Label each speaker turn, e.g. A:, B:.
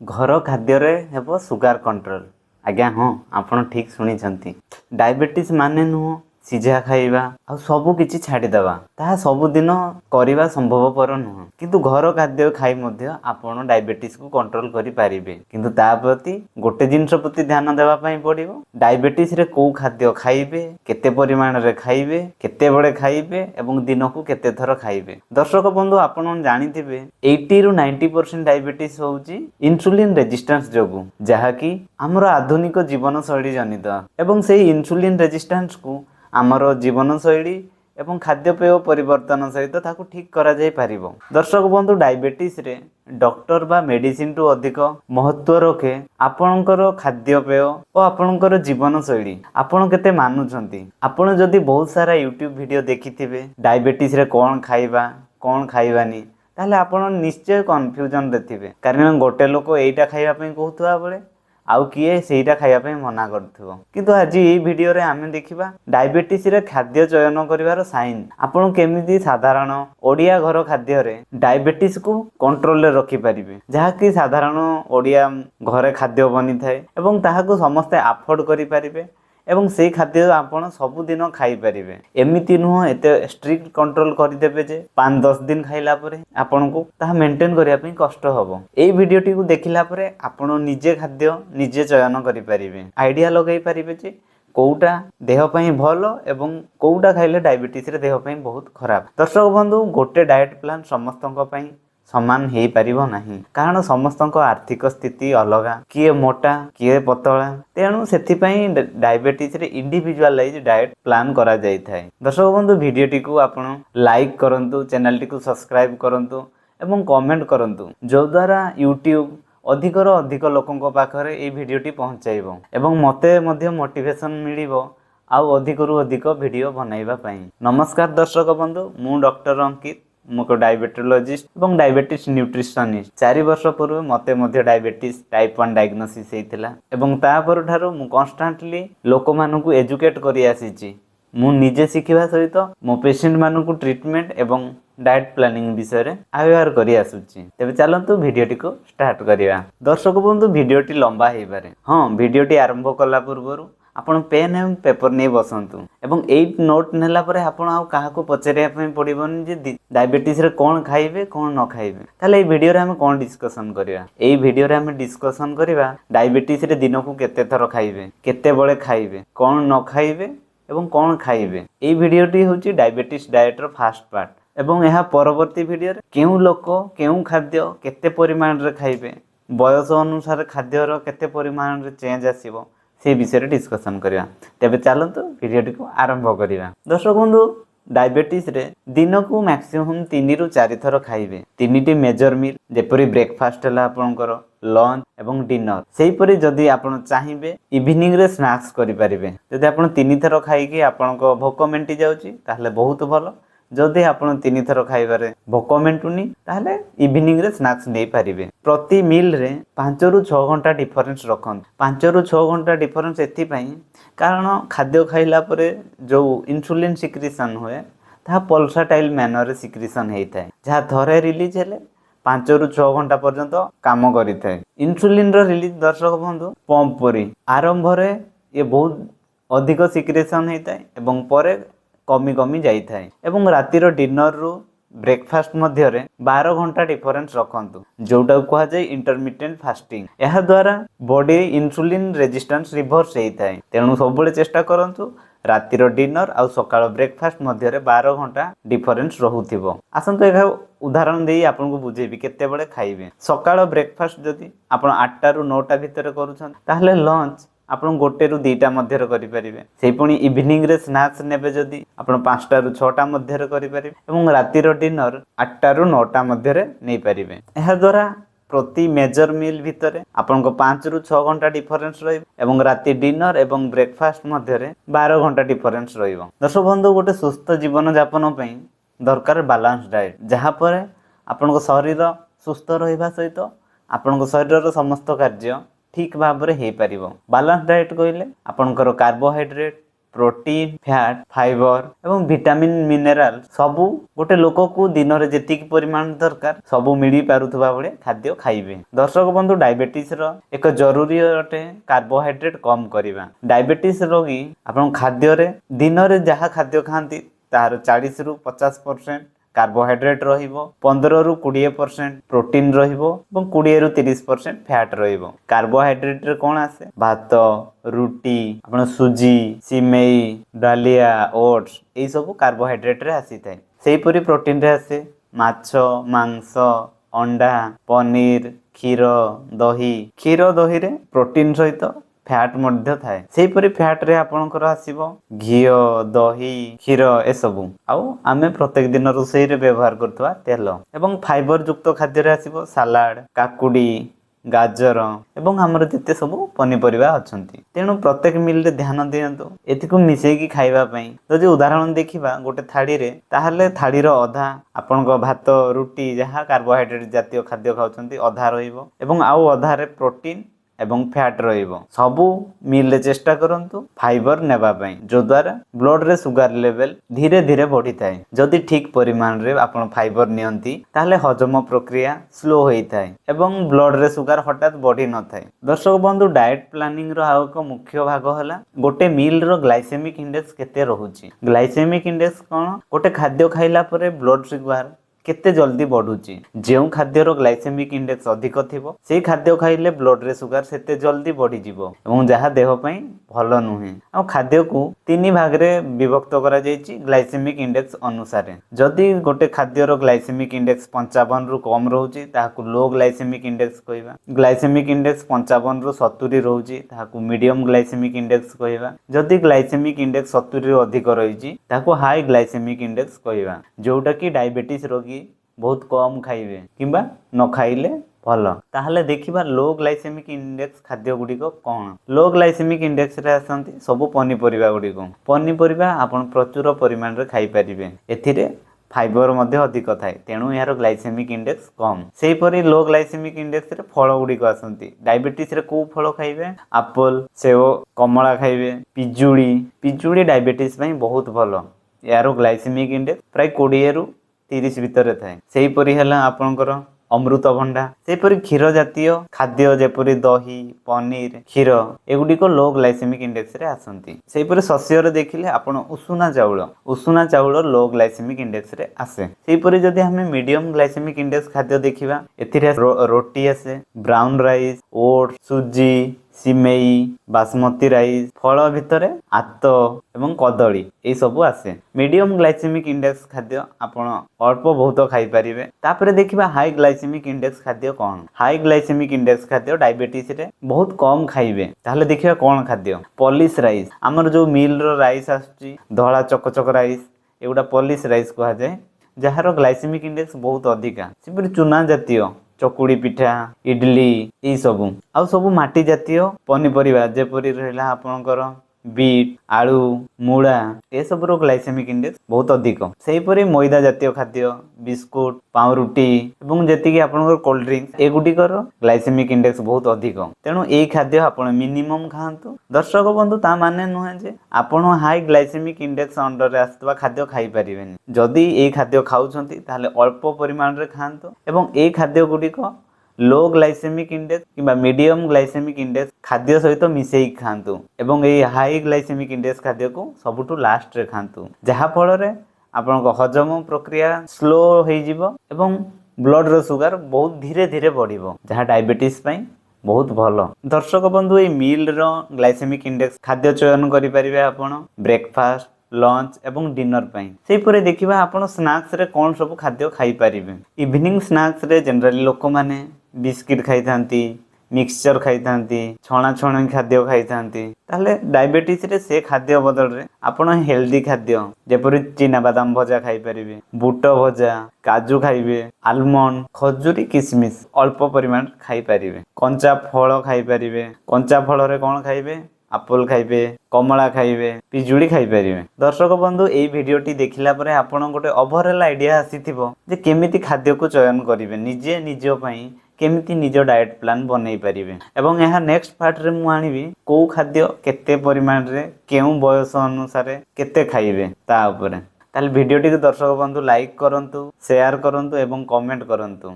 A: घर खाद्य हेब सुगार कंट्रोल। आज्ञा हाँ आपण ठीक शुणी डायबिटीज माने नुह सीझा खाइबा आ सबु किछि छाड़ीदेवा ताहा सबुदिन करवा संभवपर नुह किंतु घर खाद्य खाई मध्य आपण डायबिटीज को कंट्रोल करि पारिबे। किंतु ता प्रति गोटे जिंस प्रति ध्यान देवा पई पड़िबो। डायबिटीज रे को खाद्य खाइबे, केते परिमाण रे खाइबे, केते बळे खाइबे एवं दिन को केते थर खाइबे। दर्शक बंधु आपण जानिथिबे 80 रु 90% डायबिटीज होउची इन्सुलिन रेजिस्टेंस जोगु, जहा कि हमर आधुनिक जीवन शैली जनित एवं सेही इन्सुलिन रेजिस्टेंस को आमर जीवन शैली एवं खाद्यपेय परिवर्तन सहित ताकू ठीक करा जाय पारिबो। दर्शक बंधु डायबिटीज रे डॉक्टर बा मेडिसिन टू अधिक महत्व रखे आपणकर खाद्यपेय और आपणकर जीवन शैली आपण केते मानुछंती। आपण जदि बहुत सारा यूट्यूब वीडियो देखिथिबे डायबिटीज रे कोन खाइबा कोन खाइबानी ताले आपण निश्चय कन्फ्यूजन रे थिबे, कारण गोटे लोक एइटा खाइबा पई कहउथवा बेले आउ किए सेटा खाइबा पई मना करथुव। किंतु आज ये वीडियो रे आमे देखिबा डायबिटीज रे खाद्य चयन करिवार साइन आपण केमिति साधारण ओडिया घर खाद्य रे डायबिटीज को कंट्रोल रे रखि परिबे, जहा कि साधारण ओडिया घरे खाद्य बनि थाए एवं ताहा को समस्त अफोर्ड करि परिबे एवं से खाद्य आपण सबुदिन खाई पारिबे। एमिति नुह एते स्ट्रिक्ट कंट्रोल करदेबे जे 5-10 दिन खाइला परे आपण को ताहा मेंटेन करिया पई कष्ट हबो। एई वीडियोटी को देखिला परे आपण निजे खाद्य निजे चयन करि पारिबे, आइडिया लगाई पारिबे जे कोउटा देह पई भलो एवं कोउटा खाइले डायबिटीज रे देह पई बहुत खराब। दर्शक बंधु गोटे डाइट प्लान समस्तक पई समान हे पारिबो नाही, कारण समस्तक आर्थिक स्थिति अलगा, किए मोटा किए पतला, तेणु सेथि पई डायबिटीज रे इंडिविजुअलाइज डाइट प्लान करा जाय थाए। दर्शक बंधु वीडियोटी को आपण लाइक करंतु, चैनल टी को सब्सक्राइब करंतु एवं कमेंट करंतु, जो द्वारा यूट्यूब अधिक अधिक लोकंक पाखरे ए वीडियोटी पहुंचाइबो एवं मते मध्य मोटिवेशन मिलिबो आउ अधिक रु अधिक वीडियो बनाइबा पई। नमस्कार दर्शक बंधु, मु डॉक्टर अंकित, मुको डायबिटोलॉजिस्ट एवं डायबिटीज न्यूट्रिशनिस्ट। 4 वर्ष पूर्व मते मध्य डायबिटीज टाइप 1 डायग्नोसिस हेइतिला एवं तापर ठारो मु कांस्टेंटली लोक मानकु एजुकेट करि आसीची। मु निजे सिखिबा सहित मो पेशेंट मानकु ट्रीटमेंट एवं डाइट प्लानिंग विषय रे अवेयर करि आसुची। तेबे चलंतु वीडियोटी को स्टार्ट करिया। दर्शक बंधु वीडियोटी लंबा हेइ पारे, हां वीडियोटी आरंभ कला पूर्व आपण पेन एवं पेपर नहीं बसंतु एवं 8 नोट नेला परे आपण आउ काहा को पचरिया पई पड़िबोनी जे डायबिटीज रे कोन खाइबे कोन न खाइबे। ताले ए वीडियो रे हम कोन डिस्कशन करिया, ए वीडियो रे हम डिस्कशन करिवा डायबिटीज रे दिन को केते थर खाइबे, केते बळे खाइबे, कोन न खाइबे एवं कोन खाइबे। ए वीडियोटी होची diabetes diet row first part एवं यह परवर्ती वीडियो रे केउ लोक केउ खाद्य केते परिमाण रे खाइबे, बयस अनुसार खाद्य रो केते परिमाण रे चेंज आसीबो से विषय डिस्कशन करिया। तेबे चलंतु वीडियोटी को आरंभ करिया। दर्शक बंधु डायबिटीज रे दिन को मैक्सिमम 3 रु 4 थर खाइबे। 3टी मेजर मील जेपरि ब्रेकफास्ट हला आपनकर, लंच एवं डिनर, सेही परि जदि आपण चाहिबे इवनिंग रे स्नैक्स करि परिबे। जदि आपण 3 थर खाइकी आपनको भोक मेंटी जाउची ताहले बहुत भलो। जदि आपण 3 थर खाइबारे भोक मेंटुनी ताहले इवनिंग रे स्नैक्स नै पारिबे। प्रति मील रे 5 रु 6 घंटा डिफरेंस रखन। 5 रु 6 घंटा डिफरेंस एथि पई कारण खाद्य खाइला परे जो इंसुलिन सिक्रीशन होए ता पल्साटाइल मैनर रे सिक्रीशन हेइ थाए, जहा थरे रिलीज हेले 5 रु 6 घंटा पर्यंत काम करि थाए। इंसुलिन रो रिलीज दर्शक बंधु पंप परि आरंभ रे ये बहुत अधिक सिक्रीशन हेइ थाए एवं परे कमी कमी जाई थाए एवं रातिर डिनर रु ब्रेकफास्ट मध्य रे 12 घंटा डिफरेंस रखंतु, जोटा कहा जाय इंटरमिटेंट फास्टिंग। यह द्वारा बॉडी इंसुलिन रेजिस्टेंस रिवर्स हेइ थाए। तेणु सब बेले चेष्टा करंतु रातिर डिनर आ सकाळ ब्रेकफास्ट मध्य रे 12 घंटा डिफरेंस रहउथिबो। आसंतु एक उदाहरण देई आपन को बुझेबी केते बेले खाइबे। सकाळ ब्रेकफास्ट जदि आपण 8 रु 9 भितर करूछन ताहले लंच आपण 1 रु 2 मध्य रे करि परिबे। सेही पुनी इवनिंग रे स्नैक्स नेबे जदि आपण 5 रु 6 मध्य रे करि परिबे एवं रातिर डिनर 8 रु 9 मध्य रे नै परिबे। एहा द्वारा प्रति मेजर मील भितर आपण को 5 रु 6 घंटा डिफरेंस रही एवं राति डिनर एवं ब्रेकफास्ट मध्य रे 12 घंटा डिफरेंस रहिबो। दर्शक बंधु गोटे सुस्थ जीवन यापन पई दरकार बैलेंस डाइट, जहा पर आपण को शरीर सुस्थ रहिबा सहित आपण को शरीर रो समस्त कार्य ठीक भाव रे हे परिबो। बैलेंस डाइट कहले आपनकर कार्बोहाइड्रेट, प्रोटीन फैट फाइबर एवं विटामिन मिनरल सबू गोटे लोक को दिन में जी परिमाण दरकार सबू मिल पारुवा भाई खाद्य खाइबे। दर्शक बंधु डायबिटीज रो एक जरूरी अटे कार्बोहाइड्रेट कम करवा। डायबिटीज रोगी आपण खाद्य रे दिन में जहाँ खाद्य खाती तार 40 रु 50% कार्बोहाइड्रेट रहिबो, 15 रु 20% प्रोटीन रहिबो और 20 रु 30% फैट रहिबो। कार्बोहाइड्रेट रे कौन आसे भात रुटी आपण सुजी सिमेई डालिया ओट्स यही सब कार्बोहाइड्रेट रे आसी थाए। सेहीपरि प्रोटीन रे आसे माछ मांस अंडा पनीर क्षीर दही। क्षीर दही रे प्रोटीन सहित फैट मध्य थाए। सेहीपरि फैट रे आपणकर आसीबो घी दही क्षीर ए सबु आउ आमे प्रत्येक दिन रोषेई रे व्यवहार करथवा तेल एवं फाइबर युक्त खाद्य रे आसीबो सलाड काकुडी गाजर एवं हमर जते सब पनीपरिबा अछंती। तेणु प्रत्येक मील रे ध्यान दियंतु एतिको मिसेकी खाइबा पई। जदि उदाहरण देखिबा गोटे थाली रे ताहले थाली रो अधा आपनको भात रुटी जहाँ कार्बोहाइड्रेट जातीय खाद्य खाउछंती अधा रहिबो एवं आउ अधा रे प्रोटीन एवं फैट रहिबो। सबु मील रे चेष्टा करंतु फाइबर नेबा पई जो द्वारा ब्लड रे सुगर लेवल धीरे धीरे बढ़ी थाए। जदि ठीक परिमाण रे आपण फाइबर नियंती ताहले हजम प्रक्रिया स्लो होई थाए एवं ब्लड रे सुगर हठात बढ़ी न थाए। दर्शक बंधु डाइट प्लानिंग रो आउ एक मुख्य भाग हला गोटे मील रो ग्लाइसेमिक इंडेक्स केते रहुची। ग्लाइसेमिक इंडेक्स कोन गोटे खाद्य खाइला परे ब्लड सुगर केते जल्दी बढ़ुची। जो खाद्यर ग्लाइसेमिक इंडेक्स अधिक थिबो से खाद्य खाइले ब्लड रे सुगर सेते जल्दी बढ़ी जिवो एवं जहाँ देह पई भलो नुहे। आ खाद्य को तीन भाग रे विभक्त करा जायछि ग्लाइसेमिक इंडेक्स अनुसार। जदि गोटे खाद्यर ग्लाइसेमिक इंडेक्स 55 रु कम रहउची ताहाकू लो ग्लाइसेमिक इंडेक्स कहबा। ग्लाइसेमिक इंडेक्स 55 रु 70 रहउची ताहाकू मीडियम ग्लाइसेमिक इंडेक्स कहबा। जदि ग्लाइसेमिक इंडेक्स 70 रु अधिक रहिची ताहाकू हाई ग्लाइसेमिक इंडेक्स कहबा। जोटा कि डायबिटीज रोगी बहुत कम खाइबे किंबा न खाइले भल। ताहले देखिबा लो ग्लाइसेमिक इंडेक्स खाद्य गुड़िक कौन। लो ग्लाइसेमिक इंडेक्स रे आसंती सबु पनीपरिबा गुड़िक। पनीपरिबा आपण प्रचुर परिमाण रे खाई परिबे। एथिरे फाइबर मध्य अधिक थाए तेणु यार ग्लाइसेमिक इंडेक्स कम। सेहीपरि लो ग्लाइसेमिक इंडेक्स रे फल गुड़िक आसंती। डायबिटीज रे को फल खाइबे एप्पल सेव कमला खाइबे पिजुड़ी। पिजुड़ी डायबिटीज पई बहुत भल। यार ग्लाइसेमिक इंडेक्स प्राय 20 रु 30 भितर थाए। सेहीपरि हला आपनकर अमृतभंडा। सेहीपरि क्षीर जातीय खाद्य जेपरि दही पनीर क्षीर एगुडिक लो ग्लाइसेमिक इंडेक्स रे आसंती। सेहीपरि शस्य रे देखिले आपण उषुना चाउल लो ग्लाइसेमिक इंडेक्स रे आसे। सेहीपरि जदि हमें मीडियम ग्लाइसेमिक इंडेक्स खाद्य देखिबा एथिरे रोटी आसे ब्राउन राइस ओट्स सुजी सिमेई बासमती राइस फल भितर आत एवं कदली ये सब आसे। मीडियम ग्लाइसेमिक इंडेक्स खाद्य आपण अल्प बहुत खाई परिबे। तापरे देखिबा हाई ग्लाइसेमिक इंडेक्स खाद्य कौन। हाई ग्लाइसेमिक इंडेक्स खाद्य डायबिटीज रे बहुत कम खाइबे। ताहले देखिबा कौन खाद्य पॉलिश राइस। हमर जो मिल रो राइस आछी धला चकचक राइस एगुडा पॉलिश राइस कहा जाए जहार ग्लाइसेमिक इंडेक्स बहुत अधिका। सेपरि चुना जातीय चकुड़ी पिठा इडली ये सबू आउ सबू माटी जातीय पनीपरिबा जेपरि रहला आपनकर बीट आलू मूला ए सब रो ग्लाइसेमिक इंडेक्स बहुत अधिक। सेहीपरि मैदा जातीय खाद्य बिस्कुट पाउरुटी एवं जेतिकी आपनकर कोल्ड ड्रिंक्स एगुडिकर ग्लाइसेमिक इंडेक्स बहुत अधिक। तेणु ए खाद्य आपण मिनिमम खांतु। दर्शक बंधु ता माने नुहे जे आपण हाई ग्लाइसेमिक इंडेक्स अंडर रे आस्तवा खाद्य खाई परिबेनी। जदि ए खाद्य खाउछंती ताहले अल्प परिमाण रे खांतु एवं ए खाद्य गुडिक लो ग्लाइसेमिक इंडेक्स किंबा मीडियम ग्लाइसेमिक इंडेक्स खाद्य सहित मिसेई खांतु एवं ए हाई ग्लाइसेमिक इंडेक्स खाद्य को सबुठु लास्ट रे खांतु जहा फल रे आपनको हजम प्रक्रिया स्लो होई जिवो एवं ब्लड रो सुगर बहुत धीरे धीरे बढ़िबो जहा डायबिटीज पई बहुत भल। दर्शक बंधु ए मील रो ग्लाइसेमिक इंडेक्स खाद्य चयन करि परिबे आपण ब्रेकफास्ट लंच एवं डिनर पई। सेहीपरि देखिबा आपण स्नैक्स रे कोन सब खाद्य खाई परिबे। इवनिंग स्नैक्स रे जनरली लोक माने बिस्किट खाई थांती मिक्सचर खाई थांती छणा छणी खाद्य खाई थांती। ताले डायबिटीज रे से खाद्य बदल रे आपण हेल्दी खाद्य जेपरि चीना बादाम भजा खाई परिबे बूट भजा काजू खाइबे आलमंड खजूरी किशमिश अल्प परिमाण खाई परिबे। कंचा फल खाई परिबे। कंचा फल रे कोन खाइबे एप्पल खाइबे कमला खाइबे पिजुड़ी खाई परिबे। दर्शक बंधु एई वीडियोटी देखिला परे आपण गोटे ओवरऑल आइडिया आसीथिबो जे केमिति खाद्य को चयन करिवे निजे निजो पई କେମିତି ନିଜ ଡାଏଟ୍ ପ୍ଲାନ୍ ବନେଇ ପାରିବେ। ଏବଂ ଏହା ନେକ୍ସଟ ପାର୍ଟରେ ମୁଁ ଆଣିବି କୋଉ ଖାଦ୍ୟ କେତେ ପରିମାଣରେ କେଉଁ ବୟସ ଅନୁସାରେ କେତେ ଖାଇବେ ତା ଉପରେ। ତାହେଲେ ଭିଡ଼ିଓଟିକୁ ଦର୍ଶକ ବନ୍ଧୁ ଲାଇକ୍ କରନ୍ତୁ, ସେୟାର କରନ୍ତୁ ଏବଂ କମେଣ୍ଟ କରନ୍ତୁ।